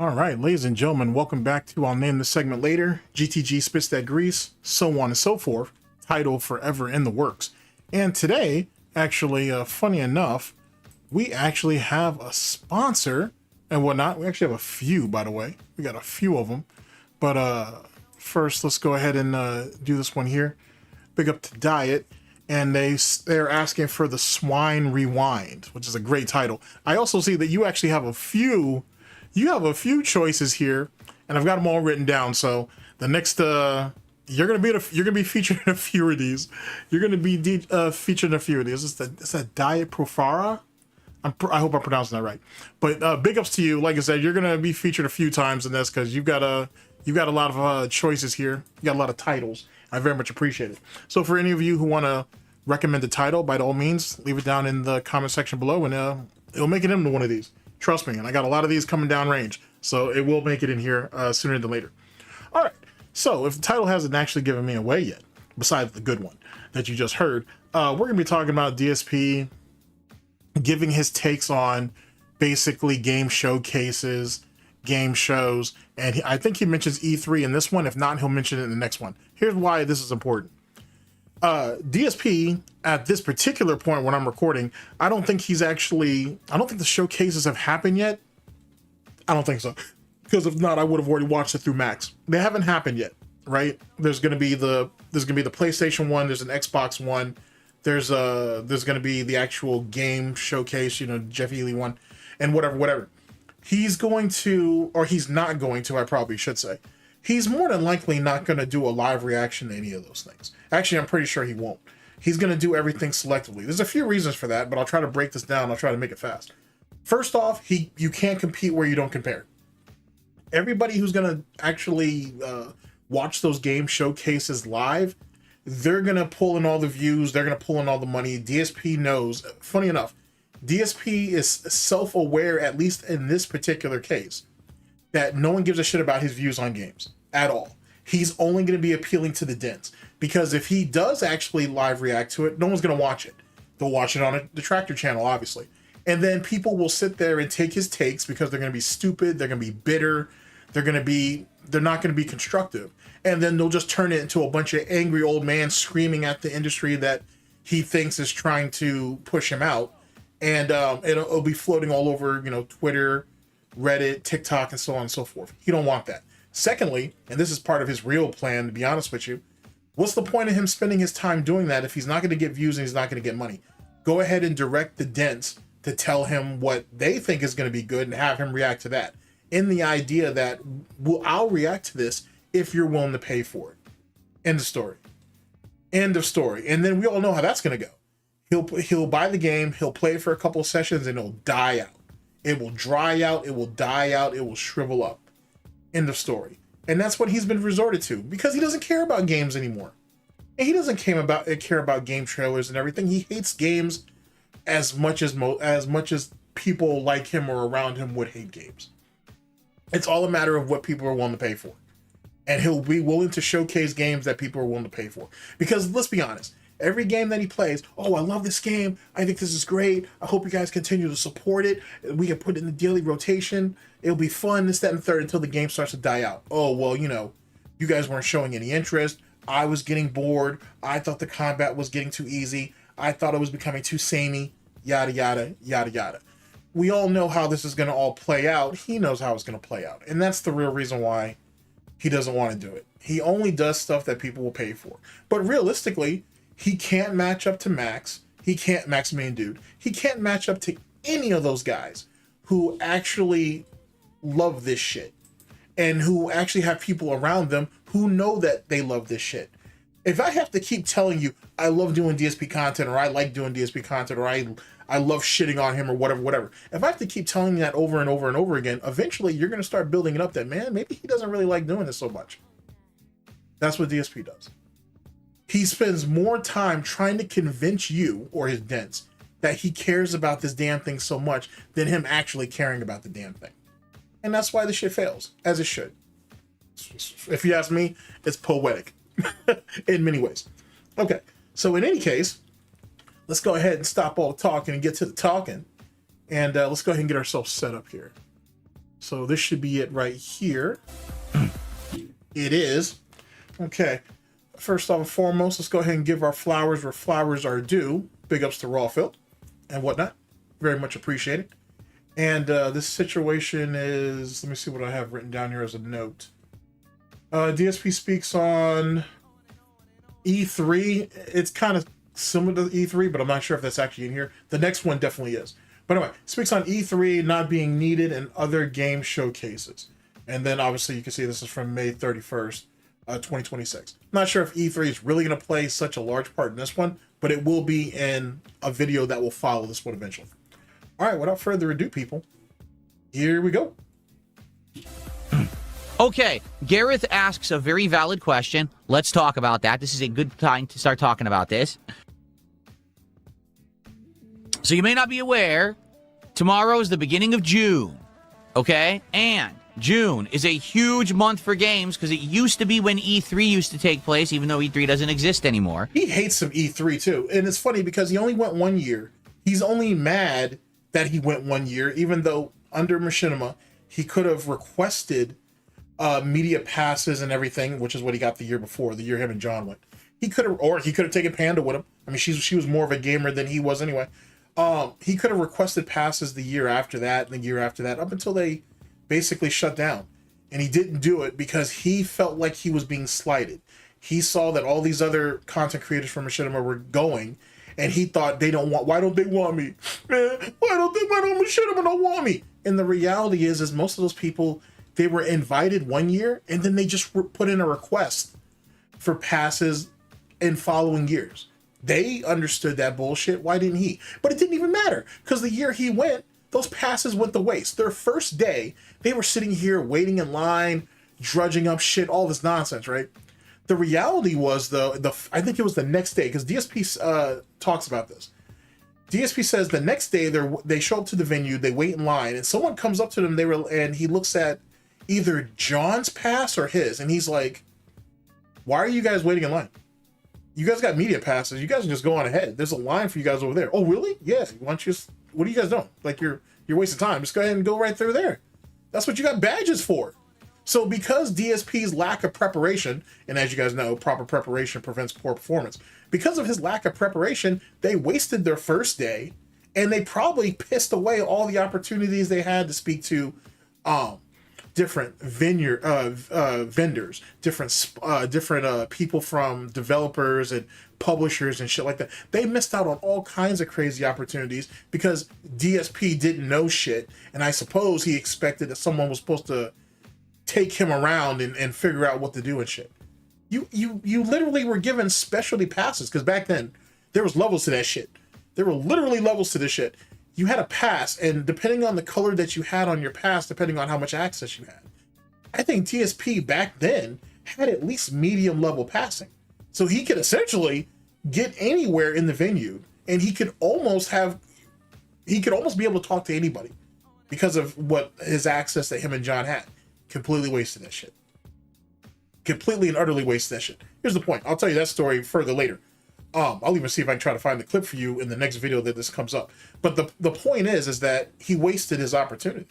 All right, ladies and gentlemen, welcome back to, I'll name this segment later, GTG Spits That Grease, so on and so forth, title forever in the works. And today, actually, funny enough, we actually have a sponsor and whatnot. We actually have a few, by the way. We got a few of them. But first, let's go ahead and do this one here. Big up to Diet. And they're asking for the Swine Rewind, which is a great title. I also see that you actually have a few choices here, and I've got them all written down. So the next you're gonna be featured in a few of these. You're gonna be featured in a few of these. Is that Diet Profara? I hope I'm pronouncing that right. But big ups to you. Like I said, you're gonna be featured a few times in this because you've got a lot of choices here. You got a lot of titles. I very much appreciate it. So for any of you who want to recommend a title, by all means, leave it down in the comment section below, and it'll make it into one of these. Trust me, and I got a lot of these coming down range, so it will make it in here sooner than later. All right, so if the title hasn't actually given me away yet, besides the good one that you just heard, we're going to be talking about DSP giving his takes on basically game showcases, game shows, and I think he mentions E3 in this one. If not, he'll mention it in the next one. Here's why this is important. DSP at this particular point when I'm recording, I don't think the showcases have happened yet. I don't think so, because if not, I would have already watched it through Max. They haven't happened yet, right? There's gonna be the PlayStation one, there's an Xbox one, there's gonna be the actual game showcase, you know, Jeff Healy one, and whatever. He's going to, or he's not going to, I probably should say. He's more than likely not going to do a live reaction to any of those things. Actually, I'm pretty sure he won't. He's going to do everything selectively. There's a few reasons for that, but I'll try to break this down. I'll try to make it fast. First off, you can't compete where you don't compare. Everybody who's going to actually watch those game showcases live, they're going to pull in all the views. They're going to pull in all the money. DSP knows. Funny enough, DSP is self-aware, at least in this particular case, that no one gives a shit about his views on games at all. He's only going to be appealing to the dens, because if he does actually live react to it, no one's going to watch it. They'll watch it on a detractor channel, obviously. And then people will sit there and take his takes because they're going to be stupid. They're going to be bitter. They're not going to be constructive. And then they'll just turn it into a bunch of angry old men screaming at the industry that he thinks is trying to push him out. And it'll be floating all over, you know, Twitter, Reddit, TikTok, and so on and so forth. He don't want that. Secondly, and this is part of his real plan, to be honest with you, what's the point of him spending his time doing that if he's not going to get views and he's not going to get money? Go ahead and direct the dents to tell him what they think is going to be good and have him react to that, in the idea that, well, I'll react to this if you're willing to pay for it. End of story. End of story. And then we all know how that's going to go. He'll buy the game, he'll play it for a couple of sessions, and it'll die out. It will dry out, it will die out, it will shrivel up. End of story. And that's what he's been resorted to, because he doesn't care about games anymore. And he doesn't care about game trailers and everything. He hates games as much as people like him or around him would hate games. It's all a matter of what people are willing to pay for. And he'll be willing to showcase games that people are willing to pay for. Because let's be honest, every game that he plays, oh, I love this game. I think this is great. I hope you guys continue to support it. We can put it in the daily rotation. It'll be fun, this, that, and the third, until the game starts to die out. Oh, well, you know, you guys weren't showing any interest. I was getting bored. I thought the combat was getting too easy. I thought it was becoming too samey. Yada, yada, yada, yada. We all know how this is going to all play out. He knows how it's going to play out. And that's the real reason why he doesn't want to do it. He only does stuff that people will pay for. But realistically, he can't match up to Max. He can't, Maximilian Dude. He can't match up to any of those guys who actually love this shit and who actually have people around them who know that they love this shit. If I have to keep telling you I love doing DSP content, or I like doing DSP content, or I love shitting on him, or whatever. If I have to keep telling you that over and over and over again, eventually you're going to start building it up that, man, maybe he doesn't really like doing this so much. That's what DSP does. He spends more time trying to convince you or his dents that he cares about this damn thing so much than him actually caring about the damn thing. And that's why the shit fails, as it should. If you ask me, it's poetic in many ways. Okay, so in any case, let's go ahead and stop all the talking and get to the talking. And let's go ahead and get ourselves set up here. So this should be it right here. It is. Okay. First off and foremost, let's go ahead and give our flowers where flowers are due. Big ups to Rawfield and whatnot. Very much appreciated. And this situation is, let me see what I have written down here as a note. DSP speaks on E3. It's kind of similar to E3, but I'm not sure if that's actually in here. The next one definitely is. But anyway, speaks on E3 not being needed and other game showcases. And then obviously you can see this is from May 31st, 2026. Not sure if E3 is really going to play such a large part in this one, but it will be in a video that will follow this one eventually. All right, without further ado, people, here we go. Okay, Gareth asks a very valid question. Let's talk about that. This is a good time to start talking about this. So you may not be aware, tomorrow is the beginning of June, okay? And June is a huge month for games because it used to be when E3 used to take place, even though E3 doesn't exist anymore. He hates some E3 too, and it's funny because he only went 1 year. He's only mad that he went 1 year, even though under Machinima, he could have requested media passes and everything, which is what he got the year before, the year him and John went. He could have, or he could have taken Panda with him. I mean, she was more of a gamer than he was anyway. He could have requested passes the year after that and the year after that, up until they basically shut down. And he didn't do it because he felt like he was being slighted. He saw that all these other content creators from Machinima were going, and he thought, why don't they want me? Man, why don't Machinima don't want me? And the reality is most of those people, they were invited 1 year, and then they just put in a request for passes in following years. They understood that bullshit. Why didn't he? But it didn't even matter, because the year he went, those passes went to waste. Their first day, they were sitting here waiting in line, drudging up shit, all this nonsense, right? The reality was, though, I think it was the next day, because DSP talks about this. DSP says the next day they show up to the venue, they wait in line, and someone comes up to them, and he looks at either John's pass or his, and he's like, "Why are you guys waiting in line? You guys got media passes. You guys can just go on ahead. There's a line for you guys over there." "Oh, really? Yeah. Why don't you what are you guys doing? Like, you're wasting time. Just go ahead and go right through there. That's what you got badges for." So because DSP's lack of preparation, and as you guys know, proper preparation prevents poor performance. Because of his lack of preparation, they wasted their first day, and they probably pissed away all the opportunities they had to speak to different vendors, different people from developers and publishers and shit like that. They missed out on all kinds of crazy opportunities because DSP didn't know shit, and I suppose he expected that someone was supposed to take him around and figure out what to do and shit. You literally were given specialty passes, because back then there was levels to that shit. There were literally levels to this shit. You had a pass, and depending on the color that you had on your pass, depending on how much access you had, I think DSP back then had at least medium level passing. So he could essentially get anywhere in the venue, and he could almost be able to talk to anybody because of what his access that him and John had. Completely wasted that shit. Completely and utterly wasted that shit. Here's the point. I'll tell you that story further later. I'll even see if I can try to find the clip for you in the next video that this comes up. But the point is that he wasted his opportunity.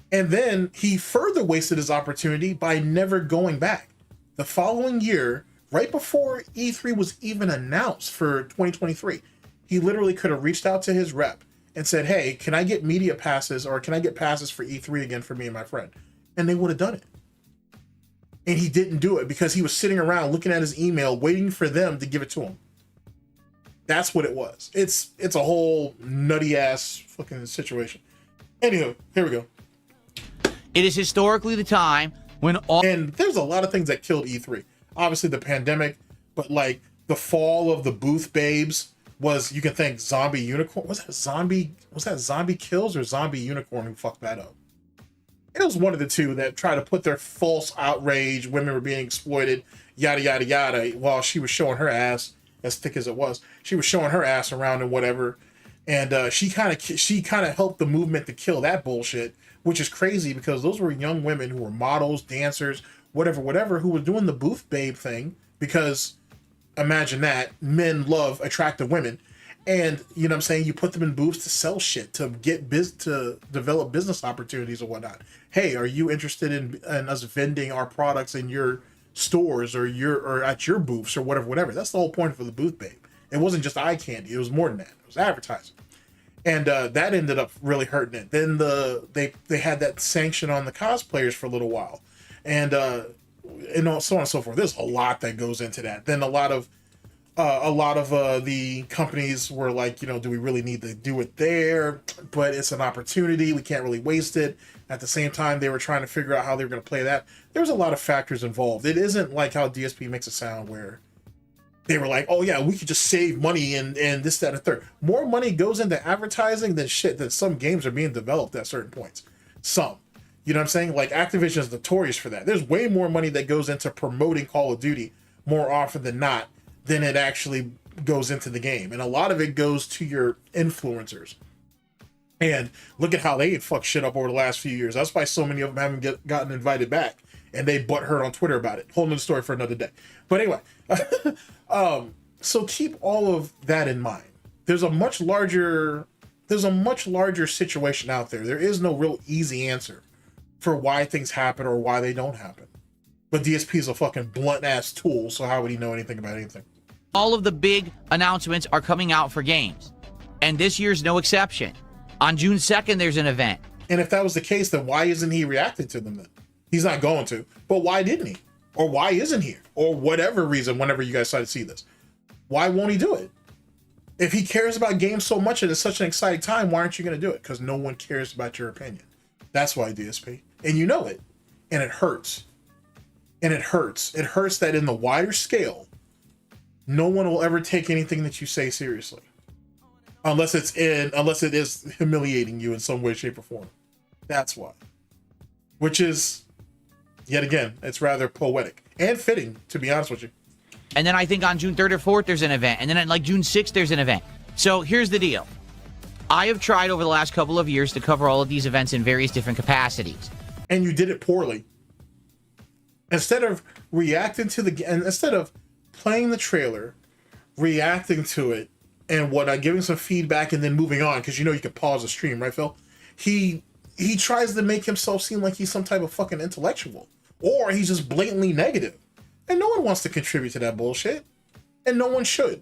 And then he further wasted his opportunity by never going back. The following year, right before E3 was even announced for 2023, he literally could have reached out to his rep and said, "Hey, can I get media passes, or can I get passes for E3 again for me and my friend?" And they would have done it. And he didn't do it because he was sitting around looking at his email, waiting for them to give it to him. That's what it was. It's a whole nutty ass fucking situation. Anywho, here we go. It is historically the time when and there's a lot of things that killed E3. Obviously the pandemic, but like the fall of the booth babes was, you can thank Zombie Unicorn. Was that Zombie Kills or Zombie Unicorn who fucked that up? It was one of the two that tried to put their false outrage, women were being exploited, yada, yada, yada, while she was showing her ass, as thick as it was. She was showing her ass around and whatever. And she kind of helped the movement to kill that bullshit, which is crazy because those were young women who were models, dancers, whatever, who were doing the booth babe thing, because imagine that, men love attractive women. And you know what I'm saying, you put them in booths to sell shit, to get to develop business opportunities or whatnot. Hey, are you interested in us vending our products in your stores or at your booths or whatever? That's the whole point for the booth, babe. It wasn't just eye candy, it was more than that. It was advertising. And that ended up really hurting it. Then they had that sanction on the cosplayers for a little while, and so on and so forth. There's a lot that goes into that. Then a lot of the companies were like, you know, do we really need to do it there? But it's an opportunity. We can't really waste it. At the same time, they were trying to figure out how they were going to play that. There's a lot of factors involved. It isn't like how DSP makes it sound, where they were like, oh yeah, we could just save money and this, that, and the third. More money goes into advertising than shit that some games are being developed at certain points. Some. You know what I'm saying? Like, Activision is notorious for that. There's way more money that goes into promoting Call of Duty more often than not than it actually goes into the game. And a lot of it goes to your influencers. And look at how they fucked shit up over the last few years. That's why so many of them haven't gotten invited back. And they butthurt on Twitter about it. Whole nother story for another day. But anyway, so keep all of that in mind. There's a much larger situation out there. There is no real easy answer for why things happen or why they don't happen. But DSP is a fucking blunt ass tool, so how would he know anything about anything? All of the big announcements are coming out for games, and this year's no exception. On June 2nd, there's an event. And if that was the case, then why isn't he reacting to them then? He's not going to. But why didn't he? Or why isn't he? Or whatever reason, whenever you guys decide to see this. Why won't he do it? If he cares about games so much and it's such an exciting time, why aren't you going to do it? Because no one cares about your opinion. That's why, DSP. And you know it. And it hurts. And it hurts. It hurts that in the wider scale, no one will ever take anything that you say seriously. Unless it is humiliating you in some way, shape, or form. That's why. Which is, yet again, it's rather poetic and fitting, to be honest with you. And then I think on June 3rd or 4th, there's an event. And then like June 6th, there's an event. So here's the deal. I have tried over the last couple of years to cover all of these events in various different capacities. And you did it poorly. Instead of reacting to instead of playing the trailer, reacting to it, and giving some feedback and then moving on, because you know you can pause the stream, right, Phil? He tries to make himself seem like he's some type of fucking intellectual, or he's just blatantly negative. And no one wants to contribute to that bullshit, and no one should.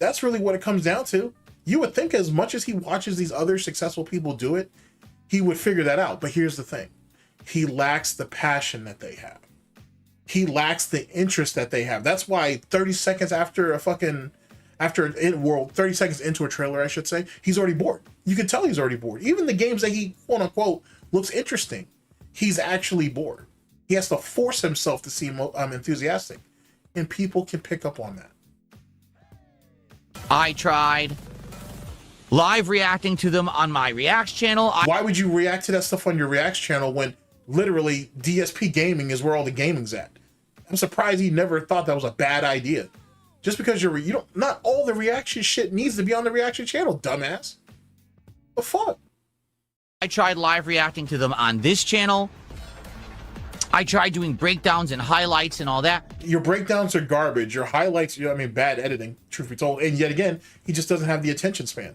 That's really what it comes down to. You would think as much as he watches these other successful people do it, he would figure that out. But here's the thing. He lacks the passion that they have. He lacks the interest that they have. That's why 30 seconds after 30 seconds into a trailer, I should say, he's already bored. You can tell he's already bored. Even the games that he, quote unquote, looks interesting, he's actually bored. He has to force himself to seem enthusiastic. And people can pick up on that. I tried live reacting to them on my Reacts channel. Why would you react to that stuff on your Reacts channel when literally DSP Gaming is where all the gaming's at? I'm surprised he never thought that was a bad idea. Just because not all the reaction shit needs to be on the reaction channel, dumbass. The fuck? I tried live reacting to them on this channel. I tried doing breakdowns and highlights and all that. Your breakdowns are garbage. Your highlights, bad editing, truth be told. And yet again, he just doesn't have the attention span.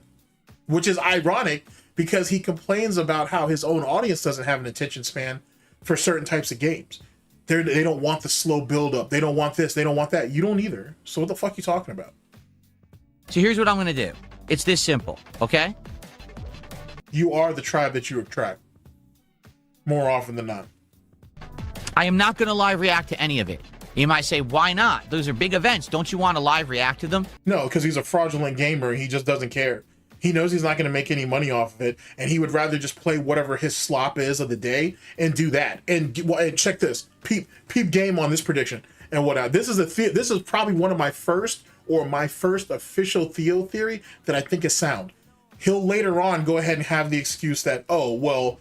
Which is ironic because he complains about how his own audience doesn't have an attention span for certain types of games. They don't want the slow build up. They don't want this. They don't want that. You don't either. So what the fuck are you talking about? So here's what I'm going to do. It's this simple, okay? You are the tribe that you attract. More often than not. I am not going to live react to any of it. You might say, why not? Those are big events. Don't you want to live react to them? No, because he's a fraudulent gamer. He just doesn't care. He knows he's not going to make any money off of it, and he would rather just play whatever his slop is of the day and do that. And check this, peep game on this prediction and whatnot. This is probably one of my first official Theo theory that I think is sound. He'll later on go ahead and have the excuse that, oh well,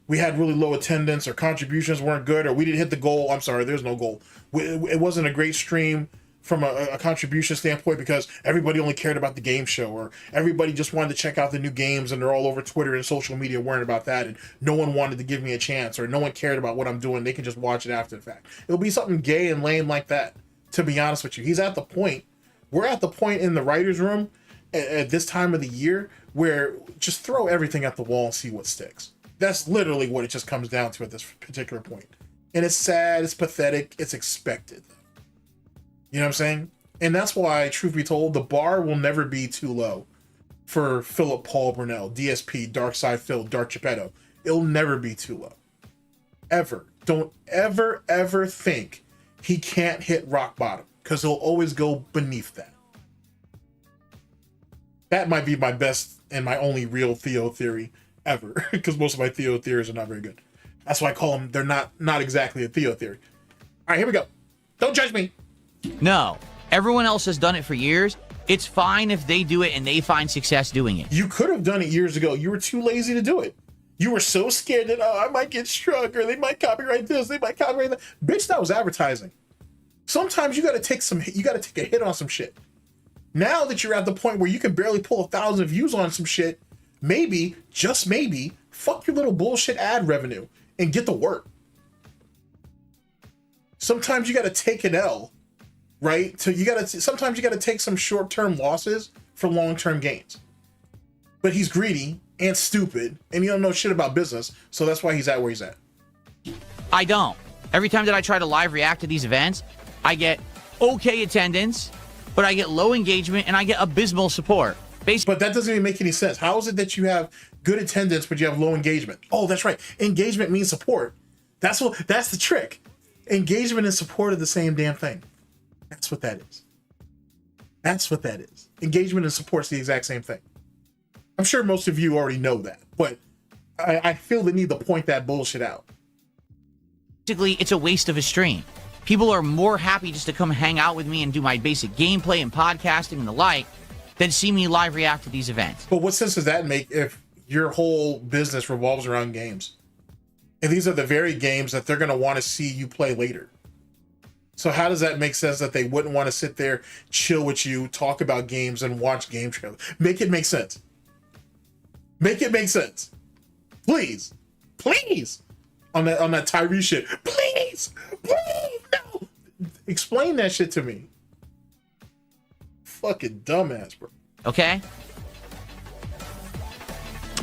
we had really low attendance or contributions weren't good or we didn't hit the goal. I'm sorry, there's no goal. It wasn't a great stream from a contribution standpoint because everybody only cared about the game show, or everybody just wanted to check out the new games and they're all over Twitter and social media worrying about that, and no one wanted to give me a chance, or no one cared about what I'm doing. They can just watch it after the fact. It'll be something gay and lame like that, to be honest with you. We're at the point in the writer's room at this time of the year where just throw everything at the wall and see what sticks. That's literally what it just comes down to at this particular point. And it's sad, it's pathetic, it's expected. You know what I'm saying? And that's why, truth be told, the bar will never be too low for Philip Paul Burnell, DSP, Darkside Phil, Dark Geppetto. It'll never be too low. Ever. Don't ever think he can't hit rock bottom, because he'll always go beneath that. That might be my best and my only real Theo theory ever, because most of my Theo theories are not very good. That's why I call them, they're not exactly a Theo theory. All right, here we go. Don't judge me. No, everyone else has done it for years. It's fine if they do it and they find success doing it. You could have done it years ago. You were too lazy to do it. You were so scared that, oh, I might get struck, or they might copyright this, they might copyright that. Bitch, that was advertising. Sometimes you gotta take a hit on some shit. Now that you're at the point where you can barely pull 1,000 views on some shit, maybe, just maybe, fuck your little bullshit ad revenue and get to work. Sometimes you gotta take an L, right? Sometimes you gotta take some short-term losses for long-term gains. But he's greedy and stupid, and he don't know shit about business, so that's why he's at where he's at. I don't. Every time that I try to live react to these events, I get okay attendance, but I get low engagement and I get abysmal support. But that doesn't even make any sense. How is it that you have good attendance but you have low engagement? Oh, that's right. Engagement means support. That's the trick. Engagement and support are the same damn thing. That's what that is. That's what that is. Engagement and support's the exact same thing. I'm sure most of you already know that, but I feel the need to point that bullshit out. Basically, it's a waste of a stream. People are more happy just to come hang out with me and do my basic gameplay and podcasting and the like than see me live react to these events. But what sense does that make if your whole business revolves around games? And these are the very games that they're going to want to see you play later. So how does that make sense that they wouldn't want to sit there, chill with you, talk about games, and watch game trailers? Make it make sense. Make it make sense. Please. Please. On that Tyree shit. Please. Please. No. Explain that shit to me. Fucking dumbass, bro. Okay?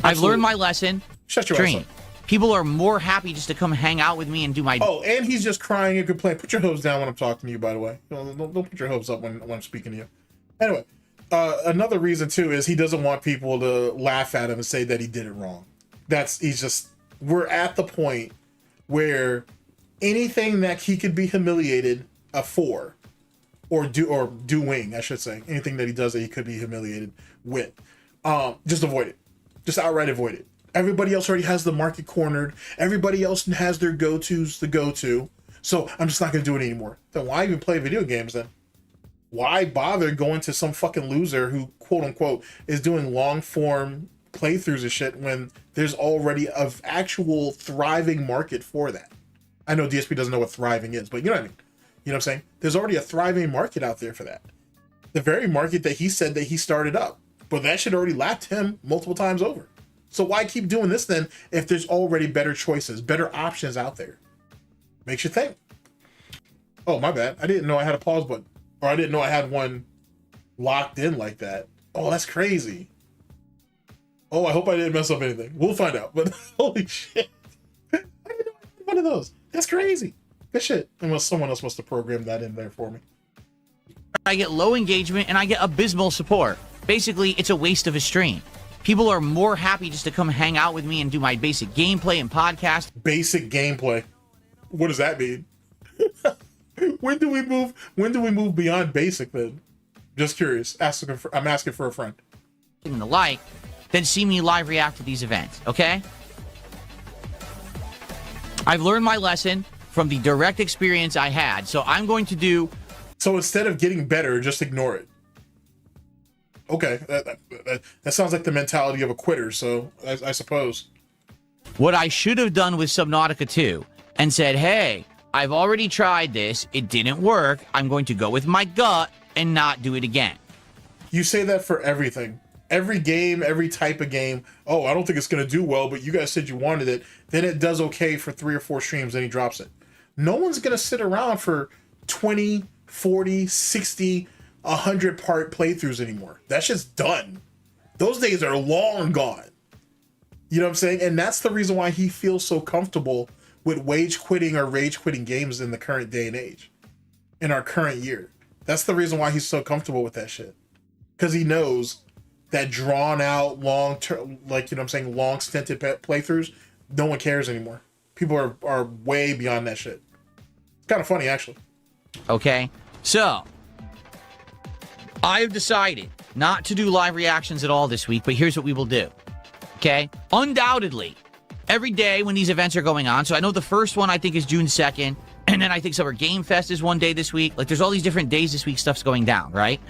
I've learned my lesson. Shut your ass up. People are more happy just to come hang out with me and do my... Oh, and he's just crying and complaining. Put your hopes down when I'm talking to you, by the way. Don't put your hopes up when I'm speaking to you. Anyway, another reason, too, is he doesn't want people to laugh at him and say that he did it wrong. We're at the point where anything that he could be humiliated for, or doing, I should say, anything that he does that he could be humiliated with, just avoid it. Just outright avoid it. Everybody else already has the market cornered. Everybody else has their go-tos to go to. So I'm just not going to do it anymore. Then why even play video games then? Why bother going to some fucking loser who, quote unquote, is doing long form playthroughs and shit when there's already an actual thriving market for that? I know DSP doesn't know what thriving is, but you know what I mean. You know what I'm saying? There's already a thriving market out there for that. The very market that he said that he started up. But that shit already lapped him multiple times over. So why keep doing this then if there's already better choices, better options out there? Makes you think. Oh, my bad. I didn't know I had a pause button. Or I didn't know I had one locked in like that. Oh, that's crazy. Oh, I hope I didn't mess up anything. We'll find out. But holy shit. I didn't know I had one of those. That's crazy. Good shit. Unless someone else must have programmed that in there for me. I get low engagement and I get abysmal support. Basically, it's a waste of a stream. People are more happy just to come hang out with me and do my basic gameplay and podcast. Basic gameplay. What does that mean? When do we move beyond basic then? Just curious. I'm asking for a friend. And the like, then see me live react to these events, okay? I've learned my lesson from the direct experience I had, so I'm going to do... So instead of getting better, just ignore it. Okay, that sounds like the mentality of a quitter, so I suppose. What I should have done with Subnautica 2 and said, hey, I've already tried this, it didn't work, I'm going to go with my gut and not do it again. You say that for everything. Every game, every type of game. Oh, I don't think it's going to do well, but you guys said you wanted it. Then it does okay for 3 or 4 streams, then he drops it. No one's going to sit around for 20, 40, 60, 100-part playthroughs anymore. That shit's done. Those days are long gone. You know what I'm saying? And that's the reason why he feels so comfortable with wage quitting or rage quitting games in the current day and age, in our current year. That's the reason why he's so comfortable with that shit. Because he knows that drawn out, long term, like, you know what I'm saying, long stinted playthroughs, no one cares anymore. People are way beyond that shit. It's kind of funny, actually. Okay, so I have decided not to do live reactions at all this week, but here's what we will do. Okay, undoubtedly, every day when these events are going on, so I know the first one I think is June 2nd, and then I think Summer Game Fest is one day this week. Like, there's all these different days this week, stuff's going down, right?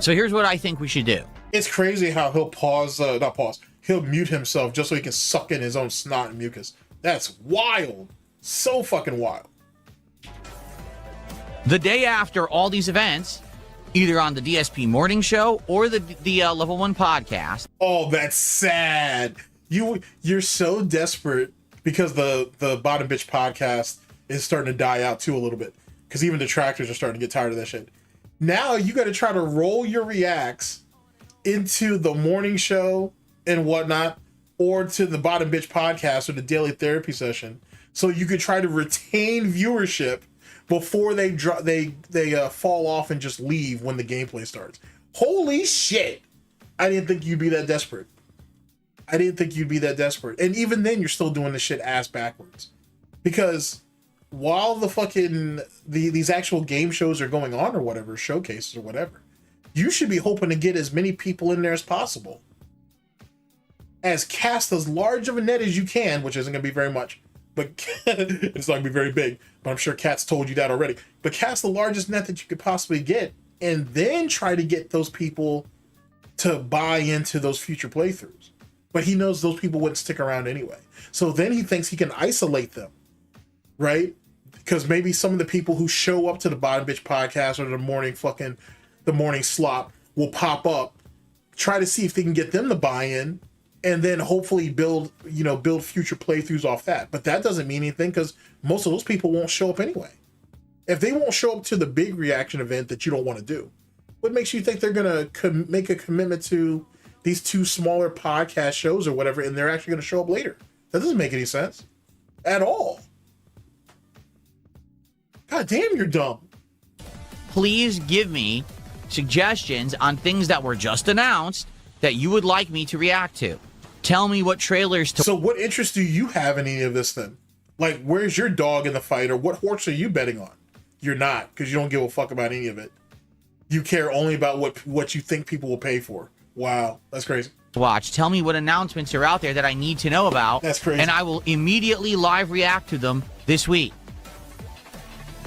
So here's what I think we should do. It's crazy how he'll he'll mute himself just so he can suck in his own snot and mucus. That's wild. So fucking wild. The day after all these events, either on the DSP morning show or the Level 1 podcast. Oh, that's sad. You're so desperate because the Bottom Bitch podcast is starting to die out too a little bit. Because even detractors are starting to get tired of that shit. Now you got to try to roll your reacts into the morning show and whatnot, or to the Bottom Bitch podcast or the daily therapy session, so you could try to retain viewership before they fall off and just leave when the gameplay starts. Holy shit! I didn't think you'd be that desperate. I didn't think you'd be that desperate. And even then, you're still doing this shit ass backwards. Because while the fucking these actual game shows are going on or whatever, showcases or whatever, you should be hoping to get as many people in there as possible. As cast as large of a net as you can, which isn't going to be very much, but it's not going to be very big, but I'm sure Kat's told you that already. But cast the largest net that you could possibly get, and then try to get those people to buy into those future playthroughs. But he knows those people wouldn't stick around anyway. So then he thinks he can isolate them, right? Because maybe some of the people who show up to the Bottom Bitch podcast or the morning slop will pop up, try to see if they can get them to buy in, and then hopefully build future playthroughs off that. But that doesn't mean anything because most of those people won't show up anyway. If they won't show up to the big reaction event that you don't want to do, what makes you think they're going to make a commitment to these two smaller podcast shows or whatever, and they're actually going to show up later? That doesn't make any sense at all. God damn, you're dumb. Please give me suggestions on things that were just announced that you would like me to react to. Tell me what trailers to... So what interest do you have in any of this then? Like, where's your dog in the fight, or what horse are you betting on? You're not, because you don't give a fuck about any of it. You care only about what you think people will pay for. Wow, that's crazy. Watch. Tell me what announcements are out there that I need to know about. That's crazy. And I will immediately live react to them this week.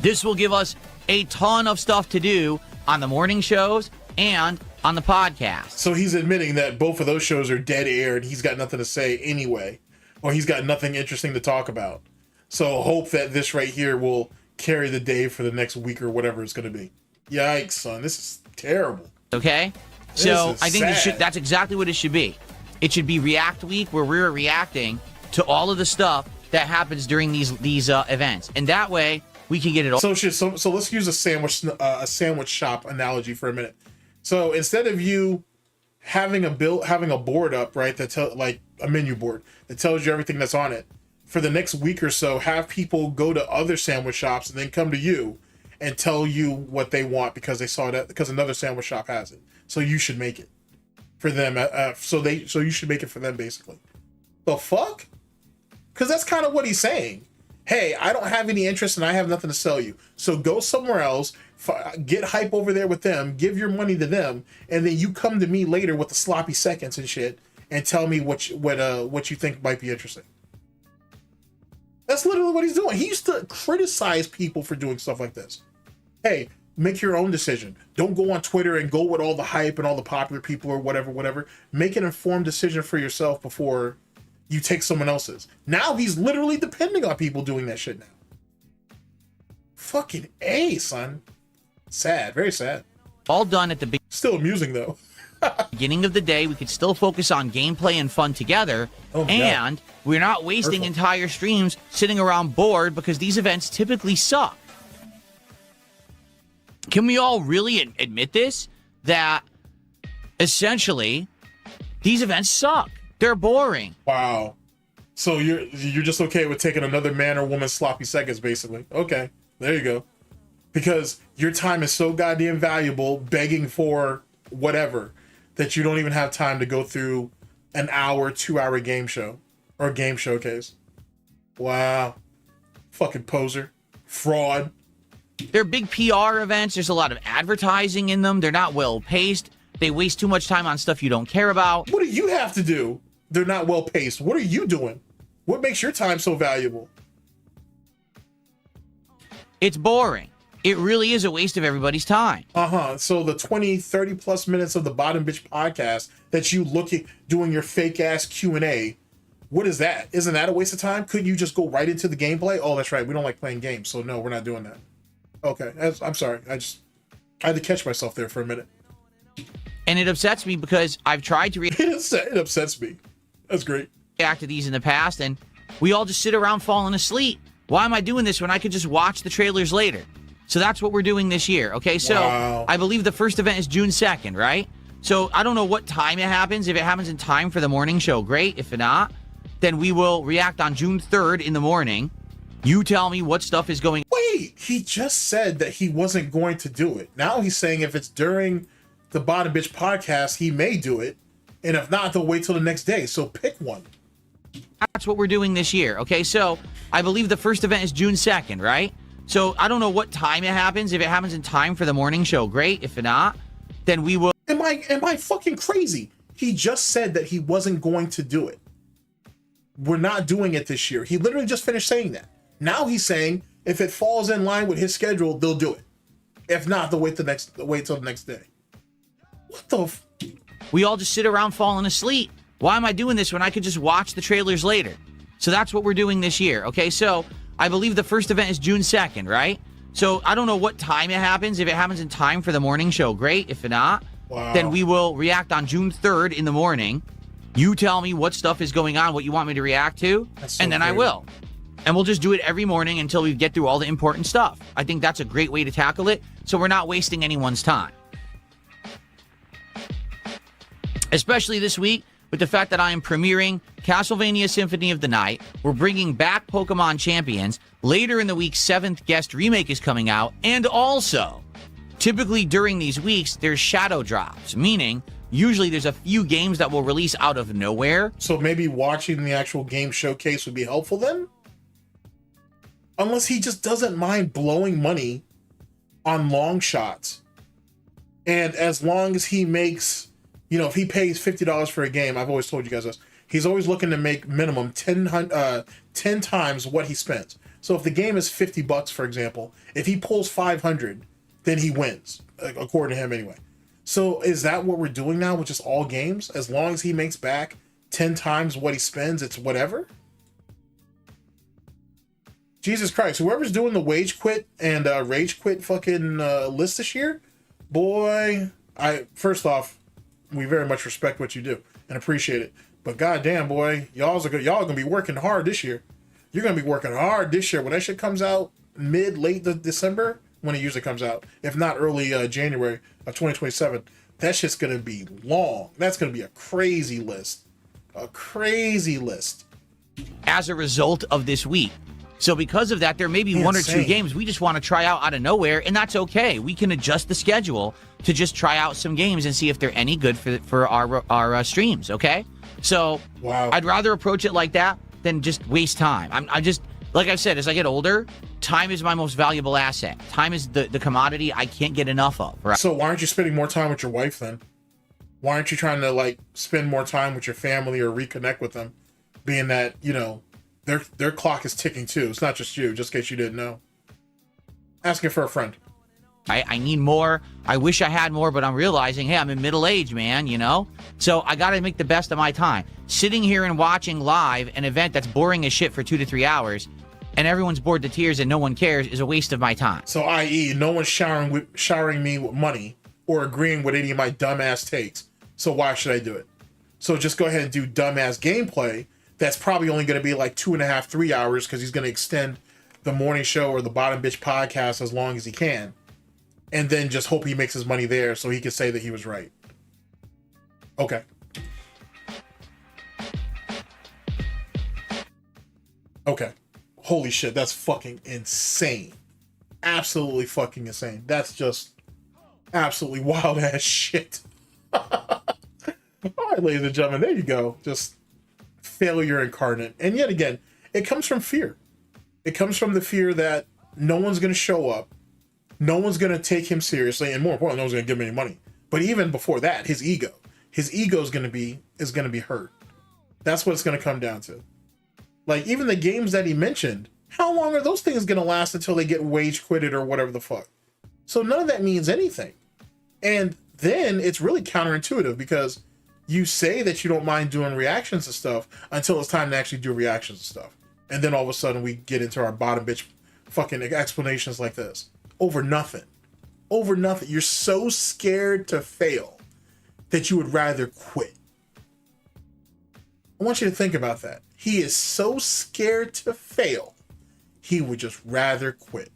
This will give us a ton of stuff to do on the morning shows and on the podcast. So he's admitting that both of those shows are dead air and he's got nothing to say anyway, or he's got nothing interesting to talk about. So hope that this right here will carry the day for the next week or whatever it's going to be. Yikes, son. This is terrible. Okay? So I think sad. that's exactly what it should be. It should be React Week, where we're reacting to all of the stuff that happens during these events. And that way we can get it all. So let's use a sandwich shop analogy for a minute. So instead of you having a board up, right, like a menu board that tells you everything that's on it, for the next week or so, have people go to other sandwich shops and then come to you and tell you what they want because they saw that because another sandwich shop has it. So you should make it for them. So you should make it for them, basically. The fuck? Because that's kind of what he's saying. Hey, I don't have any interest and I have nothing to sell you. So go somewhere else, get hype over there with them, give your money to them, and then you come to me later with the sloppy seconds and shit and tell me what you think might be interesting. That's literally what he's doing. He used to criticize people for doing stuff like this. Hey, make your own decision. Don't go on Twitter and go with all the hype and all the popular people or whatever. Make an informed decision for yourself before you take someone else's. Now he's literally depending on people doing that shit now. Fucking A, son. Sad, very sad. All done at the Still amusing though. beginning of the day. We could still focus on gameplay and fun together. And we're not wasting entire streams sitting around bored because these events typically suck. Can we all really admit this? That essentially these events suck. They're boring. Wow. So you're just okay with taking another man or woman's sloppy seconds, basically. Okay, there you go. Because your time is so goddamn valuable begging for whatever that you don't even have time to go through an hour, 2-hour game show or game showcase. Wow. Fucking poser. Fraud. They're big PR events. There's a lot of advertising in them. They're not well paced. They waste too much time on stuff you don't care about. What do you have to do? They're not well paced. What are you doing? What makes your time so valuable? It's boring. It really is a waste of everybody's time. So the 20, 30 plus minutes of the Bottom Bitch podcast that you doing your fake ass Q&A, what is that? Isn't that a waste of time? Couldn't you just go right into the gameplay? Oh, that's right. We don't like playing games. So no, we're not doing that. Okay. I'm sorry. I had to catch myself there for a minute. And it upsets me because I've tried to It upsets me. That's great. react to these in the past, and we all just sit around falling asleep. Why am I doing this when I could just watch the trailers later? So that's what we're doing this year, okay? So wow. I believe the first event is June 2nd, right? So I don't know what time it happens. If it happens in time for the morning show, great. If not, then we will react on June 3rd in the morning. You tell me what stuff is going. Wait, he just said that he wasn't going to do it. Now he's saying if it's during the Bottom Bitch podcast, he may do it. And if not, they'll wait till the next day. So pick one. That's what we're doing this year, okay? So I believe the first event is June 2nd, right? So I don't know what time it happens. If it happens in time for the morning show, great. If not, then we will. Am I fucking crazy? He just said that he wasn't going to do it. We're not doing it this year. He literally just finished saying that. Now he's saying if it falls in line with his schedule, they'll do it. If not, they'll wait till the next day. What the f? We all just sit around falling asleep. Why am I doing this when I could just watch the trailers later? So that's what we're doing this year, okay? So I believe the first event is June 2nd, right? So I don't know what time it happens. If it happens in time for the morning show, great. If not, then we will react on June 3rd in the morning. You tell me what stuff is going on, what you want me to react to, and then I will. And we'll just do it every morning until we get through all the important stuff. I think that's a great way to tackle it, so we're not wasting anyone's time. Especially this week, with the fact that I am premiering Castlevania Symphony of the Night. We're bringing back Pokemon Champions. Later in the week, 7th Guest Remake is coming out. And also, typically during these weeks, there's shadow drops, meaning usually there's a few games that will release out of nowhere. So maybe watching the actual game showcase would be helpful then? Unless he just doesn't mind blowing money on long shots. And as long as he makes, you know, if he pays $50 for a game, I've always told you guys this, he's always looking to make minimum 10 times what he spends. So if the game is $50, for example, if he pulls 500, then he wins, according to him anyway. So is that what we're doing now with just all games? As long as he makes back 10 times what he spends, it's whatever? Jesus Christ, whoever's doing the wage quit and rage quit fucking list this year, boy, first off, we very much respect what you do and appreciate it. But goddamn, boy, y'all gonna be working hard this year. You're gonna be working hard this year when that shit comes out late December, when it usually comes out, if not early January of 2027. That shit's gonna be long. That's gonna be a crazy list, As a result of this week. So because of that, there may be one or two games we just want to try out of nowhere, and that's okay. We can adjust the schedule to just try out some games and see if they're any good for our streams, okay? So wow. I'd rather approach it like that than just waste time. I'm just, like I said, as I get older, time is my most valuable asset. Time is the commodity I can't get enough of, right? So why aren't you spending more time with your wife then? Why aren't you trying to, like, spend more time with your family or reconnect with them, being that, you know, their clock is ticking too. It's not just you, just in case you didn't know. Asking for a friend. I need more. I wish I had more, but I'm realizing, hey, I'm in middle age, man, you know? So I got to make the best of my time. Sitting here and watching live an event that's boring as shit for 2 to 3 hours and everyone's bored to tears and no one cares is a waste of my time. So i.e. no one's showering me with money or agreeing with any of my dumbass takes. So why should I do it? So just go ahead and do dumbass gameplay. That's probably only going to be like 2.5, 3 hours because he's going to extend the morning show or the Bottom Bitch podcast as long as he can. and then just hope he makes his money there so he can say that he was right. Okay. Okay. Holy shit, that's fucking insane. Absolutely fucking insane. That's just absolutely wild ass shit. All right, ladies and gentlemen, there you go. Just failure incarnate. And yet again, it comes from fear. It comes from the fear that no one's going to show up. No one's going to take him seriously. And more importantly, no one's going to give him any money. But even before that, his ego is going to be hurt. That's what it's going to come down to. Like, even the games that he mentioned, how long are those things going to last until they get wage quitted or whatever the fuck? So none of that means anything. And then it's really counterintuitive because you say that you don't mind doing reactions and stuff until it's time to actually do reactions and stuff. And then all of a sudden we get into our bottom bitch fucking explanations like this. Over nothing. Over nothing. You're so scared to fail that you would rather quit. I want you to think about that. He is so scared to fail, he would just rather quit.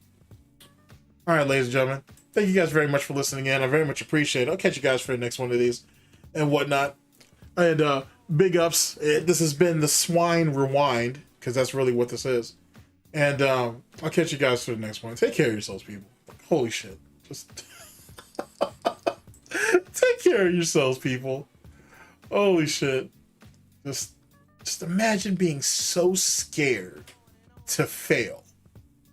All right, ladies and gentlemen, thank you guys very much for listening in. I very much appreciate it. I'll catch you guys for the next one of these and whatnot. And big ups. This has been the Swine Rewind, because that's really what this is. And I'll catch you guys for the next one. Take care of yourselves, people. Holy shit. Just take care of yourselves, people. Holy shit. Just imagine being so scared to fail,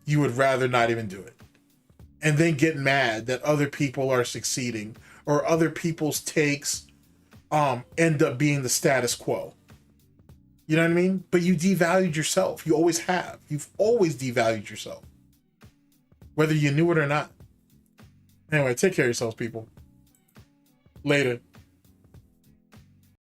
you would rather not even do it. And then get mad that other people are succeeding or other people's takes end up being the status quo. You know what I mean? But you devalued yourself. You always have. You've always devalued yourself, whether you knew it or not. Anyway, take care of yourselves, people. Later.